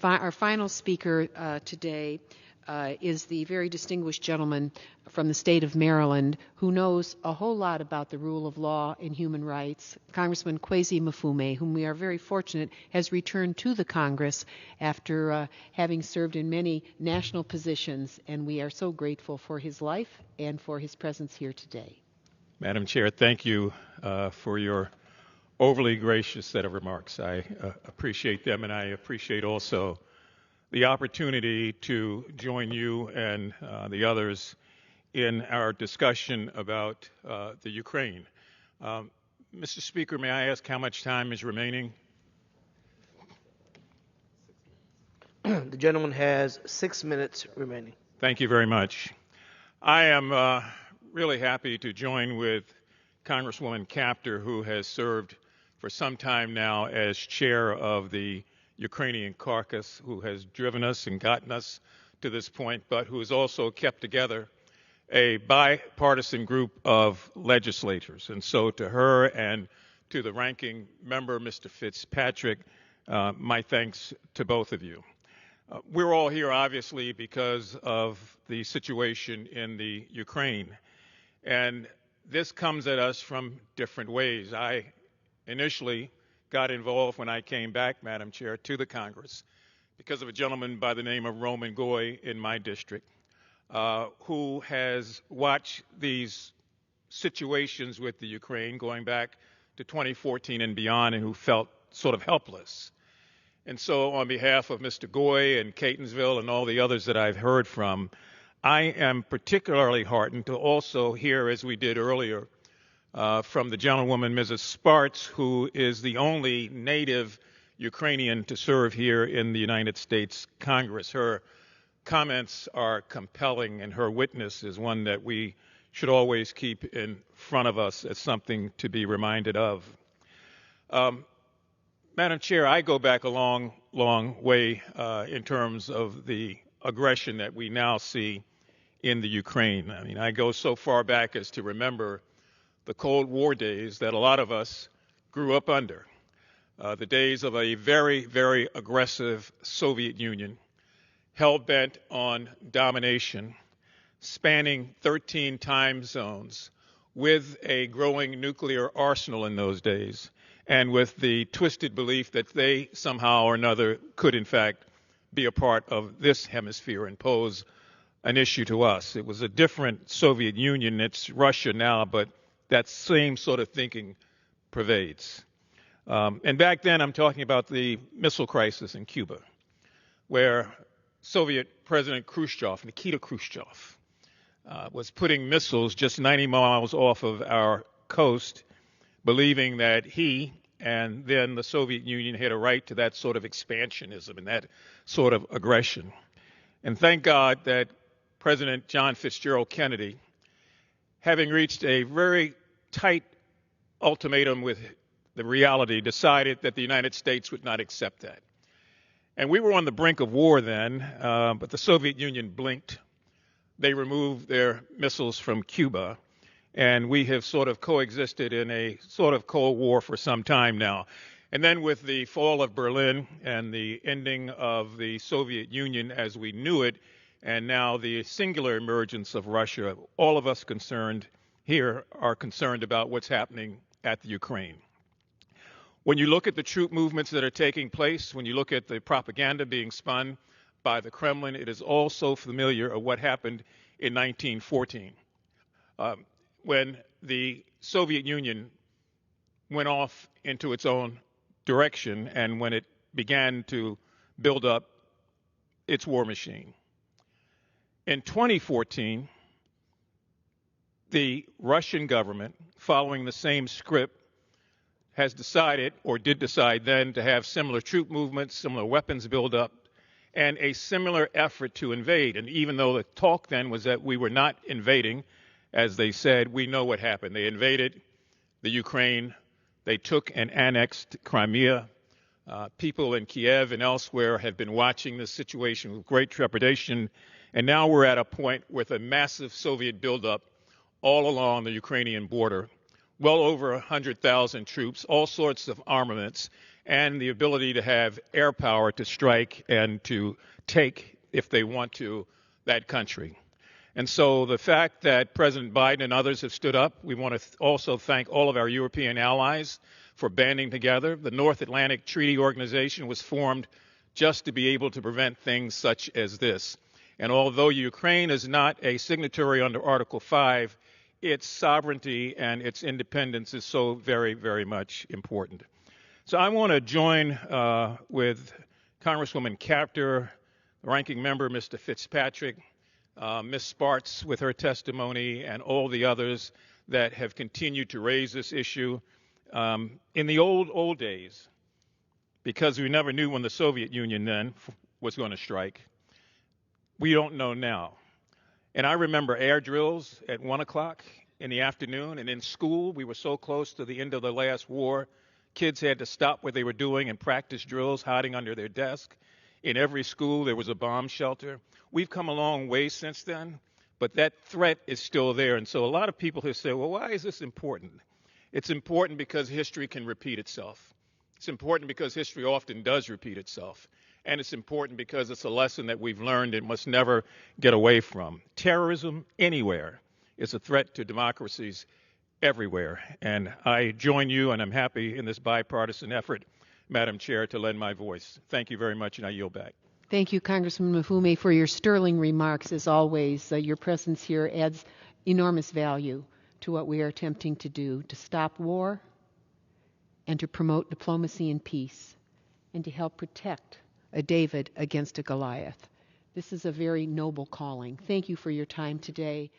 Our final speaker today is the very distinguished gentleman from the state of Maryland who knows a whole lot about the rule of law and human rights, Congressman Kwesi Mfume, whom we are very fortunate has returned to the Congress after having served in many national positions, and we are so grateful for his life and for his presence here today. Madam Chair, thank you for your overly gracious set of remarks. I appreciate them, and I appreciate also the opportunity to join you and the others in our discussion about the Ukraine. Mr. Speaker, may I ask how much time is remaining? The gentleman has 6 minutes remaining. Thank you very much. I am really happy to join with Congresswoman Kaptur, who has served for some time now as chair of the Ukrainian caucus, who has driven us and gotten us to this point, but who has also kept together a bipartisan group of legislators. And so to her and to the ranking member, Mr. Fitzpatrick, my thanks to both of you. We're all here, obviously, because of the situation in the Ukraine. And this comes at us from different ways. I initially got involved when I came back, Madam Chair, to the Congress because of a gentleman by the name of Roman Goy in my district, who has watched these situations with the Ukraine going back to 2014 and beyond, and who felt sort of helpless. And so on behalf of Mr. Goy and Catonsville and all the others that I've heard from, I am particularly heartened to also hear, as we did earlier, from the gentlewoman, Mrs. Spartz, who is the only native Ukrainian to serve here in the United States Congress. Her comments are compelling, and her witness is one that we should always keep in front of us as something to be reminded of. Madam Chair, I go back a long, long way in terms of the aggression that we now see in the Ukraine. I mean, I go so far back as to remember the Cold War days that a lot of us grew up under, the days of a very, very aggressive Soviet Union, hell-bent on domination, spanning 13 time zones, with a growing nuclear arsenal in those days, and with the twisted belief that they somehow or another could, in fact, be a part of this hemisphere and pose an issue to us. It was a different Soviet Union. It's Russia now, but that same sort of thinking pervades. And back then, I'm talking about the missile crisis in Cuba, where Soviet President Khrushchev, Nikita Khrushchev, was putting missiles just 90 miles off of our coast, believing that he and then the Soviet Union had a right to that sort of expansionism and that sort of aggression. And thank God that President John Fitzgerald Kennedy, having reached a very tight ultimatum with the reality, decided that the United States would not accept that. And we were on the brink of war then, but the Soviet Union blinked. They removed their missiles from Cuba, and we have sort of coexisted in a sort of Cold War for some time now. And then with the fall of Berlin and the ending of the Soviet Union as we knew it, and now the singular emergence of Russia, all of us concerned here are concerned about what's happening at the Ukraine. When you look at the troop movements that are taking place, when you look at the propaganda being spun by the Kremlin, it is all so familiar of what happened in 1914, when the Soviet Union went off into its own direction and when it began to build up its war machine. In 2014, the Russian government, following the same script, has decided, or did decide then, to have similar troop movements, similar weapons buildup, and a similar effort to invade. And even though the talk then was that we were not invading, as they said, we know what happened. They invaded the Ukraine. They took and annexed Crimea. People in Kiev and elsewhere have been watching this situation with great trepidation. And now we're at a point with a massive Soviet buildup all along the Ukrainian border, well over 100,000 troops, all sorts of armaments, and the ability to have air power to strike and to take, if they want to, that country. And so the fact that President Biden and others have stood up, we want to also thank all of our European allies for banding together. The North Atlantic Treaty Organization was formed just to be able to prevent things such as this. And although Ukraine is not a signatory under Article 5, its sovereignty and its independence is so very, very much important. So I want to join with Congresswoman Capter, the ranking member, Mr. Fitzpatrick, Ms. Sparks with her testimony, and all the others that have continued to raise this issue. In the old days, because we never knew when the Soviet Union then was going to strike, we don't know now. And I remember air drills at 1 o'clock in the afternoon, and in school, we were so close to the end of the last war, kids had to stop what they were doing and practice drills, hiding under their desk. In every school, there was a bomb shelter. We've come a long way since then, but that threat is still there. And so a lot of people have said, well, why is this important? It's important because history can repeat itself. It's important because history often does repeat itself. And it's important because it's a lesson that we've learned and must never get away from. Terrorism anywhere is a threat to democracies everywhere. And I join you, and I'm happy in this bipartisan effort, Madam Chair, to lend my voice. Thank you very much, and I yield back. Thank you, Congressman Mfume, for your sterling remarks. As always, your presence here adds enormous value to what we are attempting to do, to stop war and to promote diplomacy and peace, and to help protect a David against a Goliath. This is a very noble calling. Thank you for your time today.